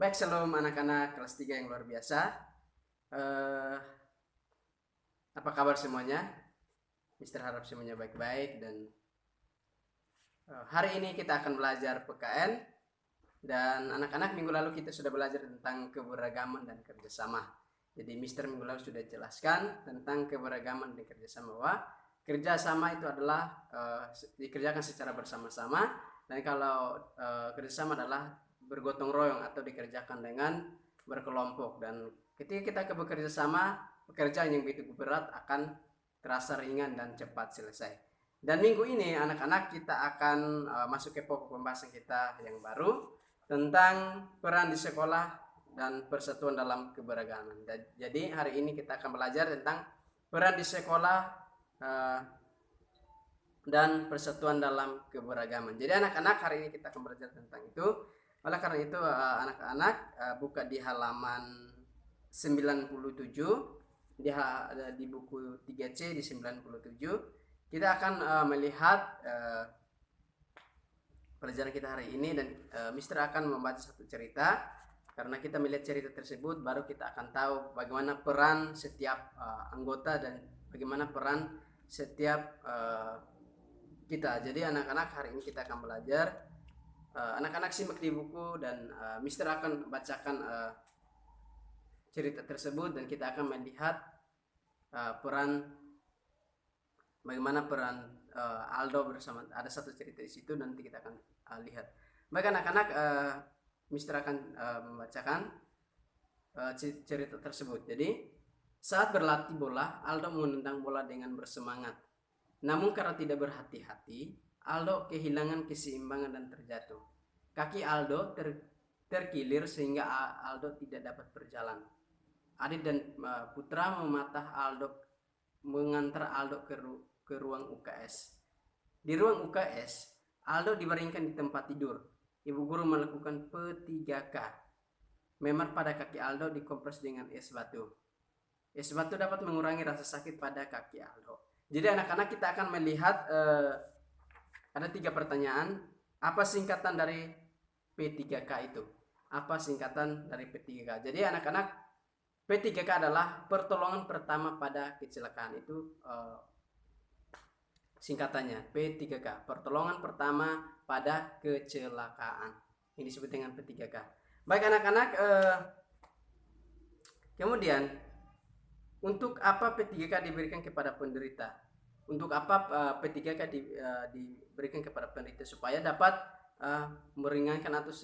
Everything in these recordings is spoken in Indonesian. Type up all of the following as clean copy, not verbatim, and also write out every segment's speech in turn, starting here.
Baik, shalom anak-anak kelas 3 yang luar biasa. Eh, Apa kabar semuanya? Mister harap semuanya baik-baik dan hari ini kita akan belajar PKN dan anak-anak minggu lalu kita sudah belajar tentang keberagaman dan kerjasama. Jadi Mister minggu lalu sudah jelaskan tentang keberagaman dan kerjasama, bahwa kerjasama itu adalah dikerjakan secara bersama-sama, dan kalau kerjasama adalah bergotong royong atau dikerjakan dengan berkelompok. Dan ketika kita bekerja sama, pekerjaan yang begitu berat akan terasa ringan dan cepat selesai. Dan minggu ini anak-anak kita akan masuk ke pokok pembahasan kita yang baru tentang peran di sekolah dan persatuan dalam keberagaman. Jadi hari ini kita akan belajar tentang peran di sekolah dan persatuan dalam keberagaman. Jadi anak-anak hari ini kita akan belajar tentang itu. Oleh karena itu anak-anak buka di halaman 97 di buku 3C di 97. Kita akan melihat pelajaran kita hari ini, dan Mister akan membaca satu cerita. Karena kita melihat cerita tersebut, baru kita akan tahu bagaimana peran setiap anggota dan bagaimana peran setiap kita. Jadi anak-anak hari ini kita akan belajar. Anak-anak simak di buku dan Mister akan bacakan cerita tersebut, dan kita akan melihat bagaimana peran Aldo bersama. Ada satu cerita di situ, nanti kita akan lihat. Baik anak-anak, Mister akan membacakan cerita tersebut. Jadi, saat berlatih bola, Aldo menendang bola dengan bersemangat. Namun karena tidak berhati-hati, Aldo kehilangan keseimbangan dan terjatuh. Kaki Aldo terkilir sehingga Aldo tidak dapat berjalan. Adit dan Putra mengantar Aldo ke ruang UKS. Di ruang UKS, Aldo dibaringkan di tempat tidur. Ibu guru melakukan P3K. Memar pada kaki Aldo dikompres dengan es batu. Es batu dapat mengurangi rasa sakit pada kaki Aldo. Jadi anak-anak kita akan melihat ada 3 pertanyaan. Apa singkatan dari P3K itu? Apa singkatan dari P3K? Jadi anak-anak, P3K adalah pertolongan pertama pada kecelakaan. Itu singkatannya P3K, pertolongan pertama pada kecelakaan. Ini disebut dengan P3K. Baik anak-anak, kemudian untuk apa P3K diberikan kepada penderita? Untuk apa P3K diberikan kepada penderita? Supaya dapat meringankan atau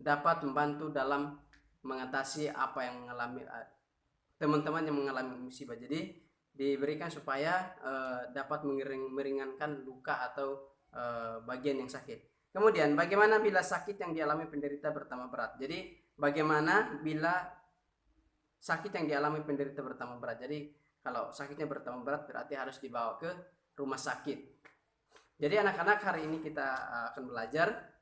dapat membantu dalam mengatasi apa yang mengalami teman-teman yang mengalami musibah. Jadi diberikan supaya dapat meringankan luka atau bagian yang sakit. Kemudian bagaimana bila sakit yang dialami penderita bertambah berat? Jadi bagaimana bila sakit yang dialami penderita bertambah berat? Jadi kalau sakitnya bertambah berat berarti harus dibawa ke rumah sakit. Jadi anak-anak hari ini kita akan belajar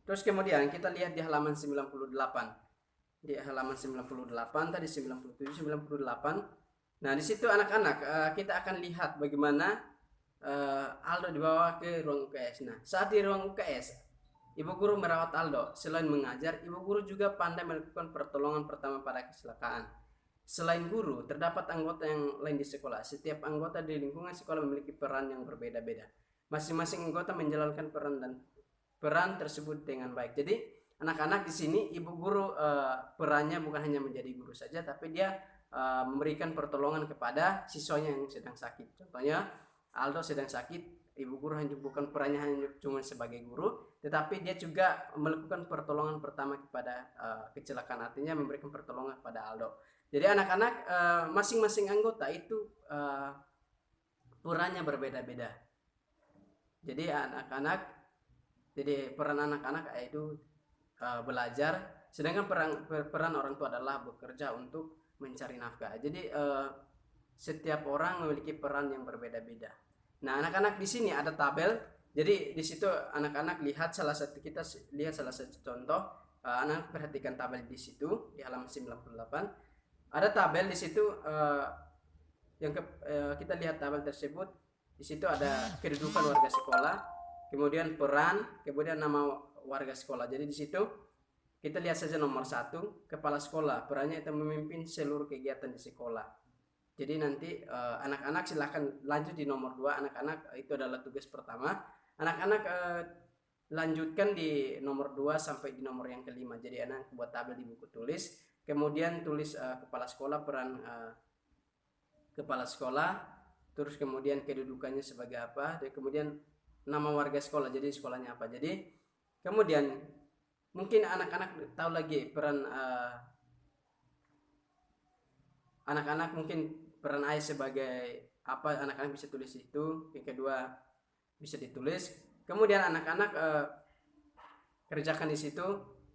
terus. Kemudian kita lihat di halaman 98. Di halaman 98 tadi 97 98. Nah, di situ anak-anak kita akan lihat bagaimana Aldo dibawa ke ruang UKS. Nah, saat di ruang UKS, Ibu guru merawat Aldo. Selain mengajar, ibu guru juga pandai melakukan pertolongan pertama pada kecelakaan. Selain guru, terdapat anggota yang lain di sekolah. Setiap anggota di lingkungan sekolah memiliki peran yang berbeda-beda. Masing-masing anggota menjalankan peran tersebut dengan baik. Jadi anak-anak di sini ibu guru perannya bukan hanya menjadi guru saja, tapi dia memberikan pertolongan kepada siswanya yang sedang sakit. Contohnya Aldo sedang sakit, ibu guru bukan perannya hanya cuma sebagai guru, tetapi dia juga melakukan pertolongan pertama kepada kecelakaan, artinya memberikan pertolongan kepada Aldo. Jadi anak-anak masing-masing anggota itu perannya berbeda-beda. Jadi peran anak-anak itu belajar, sedangkan peran orang tua adalah bekerja untuk mencari nafkah. Jadi setiap orang memiliki peran yang berbeda-beda. Nah, anak-anak di sini ada tabel. Jadi di situ anak-anak kita lihat salah satu contoh. Anak perhatikan tabel di situ di halaman 98. Ada tabel di situ kita lihat tabel tersebut. Di situ ada kedudukan warga sekolah, kemudian peran, kemudian nama warga sekolah. Jadi di situ kita lihat saja nomor 1, kepala sekolah, perannya itu memimpin seluruh kegiatan di sekolah. Jadi nanti anak-anak silahkan lanjut di nomor 2. Anak-anak itu adalah tugas pertama. Anak-anak lanjutkan di nomor 2 sampai di nomor yang kelima. Jadi anak buat tabel di buku tulis, kemudian tulis kepala sekolah, peran kepala sekolah, terus kemudian kedudukannya sebagai apa, dan kemudian nama warga sekolah, jadi sekolahnya apa. Jadi kemudian mungkin anak-anak tahu lagi peran anak-anak mungkin peran ayah sebagai apa, anak-anak bisa tulis itu. Yang kedua bisa ditulis, kemudian anak-anak kerjakan di situ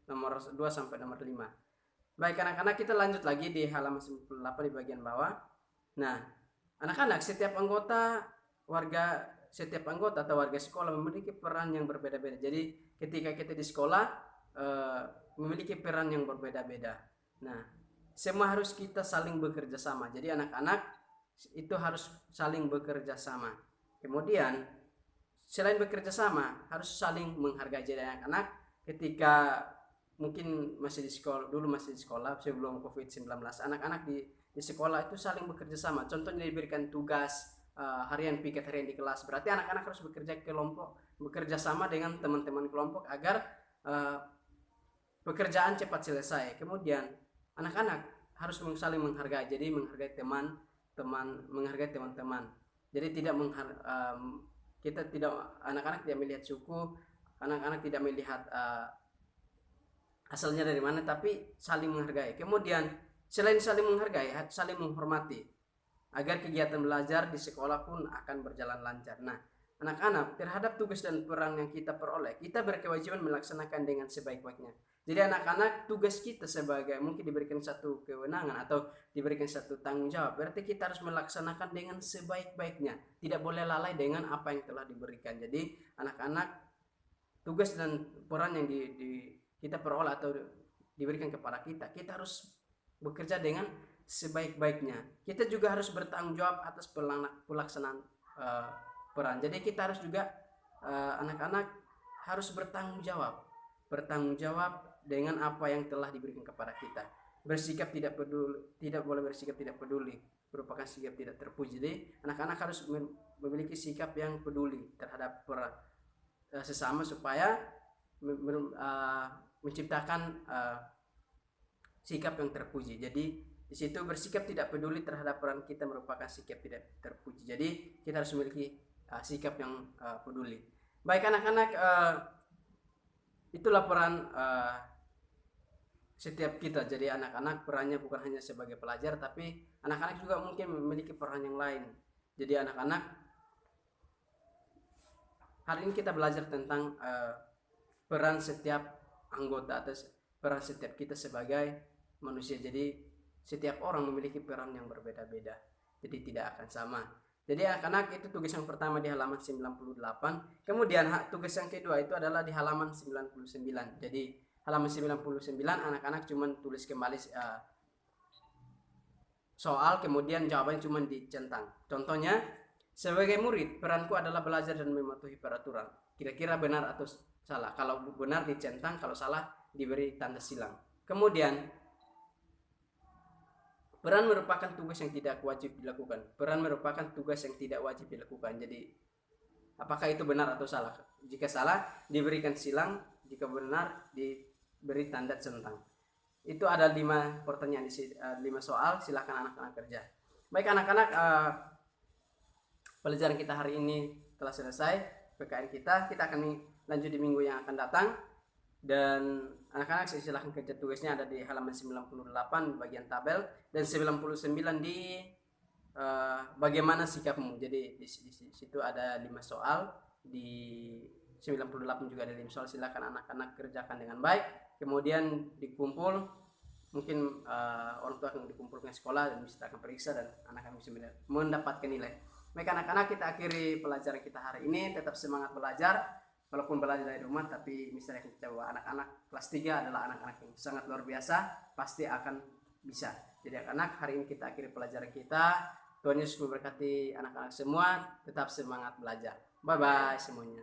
nomor 2 sampai nomor 5. Baik anak-anak, kita lanjut lagi di halaman 98 di bagian bawah. Nah, anak-anak, setiap anggota atau warga sekolah memiliki peran yang berbeda-beda. Jadi ketika kita di sekolah memiliki peran yang berbeda-beda. Nah, semua harus kita saling bekerja sama. Jadi anak-anak itu harus saling bekerja sama. Kemudian selain bekerja sama, harus saling menghargai. Jadi anak-anak ketika mungkin masih di sekolah sebelum COVID-19, anak-anak di sekolah itu saling bekerja sama. Contohnya diberikan tugas harian, piket harian di kelas, berarti anak-anak harus bekerja sama dengan teman-teman kelompok agar pekerjaan cepat selesai. Kemudian anak-anak harus saling menghargai, jadi menghargai menghargai teman-teman. Jadi anak-anak tidak melihat suku, anak-anak tidak melihat asalnya dari mana, tapi saling menghargai. Kemudian selain saling menghargai, saling menghormati agar kegiatan belajar di sekolah pun akan berjalan lancar. Nah, anak-anak, terhadap tugas dan peran yang kita peroleh, kita berkewajiban melaksanakan dengan sebaik-baiknya. Jadi anak-anak, tugas kita sebagai mungkin diberikan satu kewenangan atau diberikan satu tanggung jawab, berarti kita harus melaksanakan dengan sebaik-baiknya. Tidak boleh lalai dengan apa yang telah diberikan. Jadi anak-anak, tugas dan peran yang kita peroleh atau diberikan kepada kita harus bekerja dengan sebaik-baiknya. Kita juga harus bertanggung jawab atas pelaksanaan peran. Jadi kita harus juga anak-anak harus bertanggung jawab dengan apa yang telah diberikan kepada kita. Bersikap tidak boleh bersikap tidak peduli, merupakan sikap tidak terpuji. Jadi anak-anak harus memiliki sikap yang peduli terhadap sesama supaya menciptakan sikap yang terpuji. Jadi di situ bersikap tidak peduli terhadap peran kita merupakan sikap tidak terpuji. Jadi kita harus memiliki sikap yang peduli. Baik anak-anak, itulah peran setiap kita. Jadi anak-anak perannya bukan hanya sebagai pelajar, tapi anak-anak juga mungkin memiliki peran yang lain. Jadi anak-anak, hari ini kita belajar tentang peran setiap anggota atau peran setiap kita sebagai manusia. Jadi setiap orang memiliki peran yang berbeda-beda, jadi tidak akan sama. Jadi anak-anak, itu tugas yang pertama di halaman 98. Kemudian tugas yang kedua itu adalah di halaman 99. Jadi halaman 99 anak-anak cuma tulis kembali soal, kemudian jawabannya cuma dicentang. Contohnya, sebagai murid, peranku adalah belajar dan mematuhi peraturan. Kira-kira benar atau salah? Kalau benar dicentang, kalau salah diberi tanda silang. Kemudian, peran merupakan tugas yang tidak wajib dilakukan. Peran merupakan tugas yang tidak wajib dilakukan. Jadi, apakah itu benar atau salah? Jika salah, diberikan silang. Jika benar, diberi tanda centang. Itu ada 5 pertanyaan, 5 soal. Silakan anak-anak kerja. Baik anak-anak, pelajaran kita hari ini telah selesai. PKN kita akan lanjut di minggu yang akan datang. Dan anak-anak silahkan kerja tugasnya ada di halaman 98 bagian tabel, dan 99 di bagaimana sikapmu. Jadi di situ ada 5 soal, di 98 juga ada 5 soal. Silakan anak-anak kerjakan dengan baik, kemudian dikumpul, mungkin orang tua akan dikumpulkan sekolah dan bisa akan periksa dan anak-anak bisa mendapatkan nilai. Baik anak-anak, kita akhiri pelajaran kita hari ini. Tetap semangat belajar. Walaupun belajar dari rumah, tapi misalnya kita coba anak-anak kelas 3 adalah anak-anak yang sangat luar biasa, pasti akan bisa. Jadi anak-anak, hari ini kita akhiri pelajaran kita. Tuhan Yesus memberkati anak-anak semua, tetap semangat belajar. Bye-bye semuanya.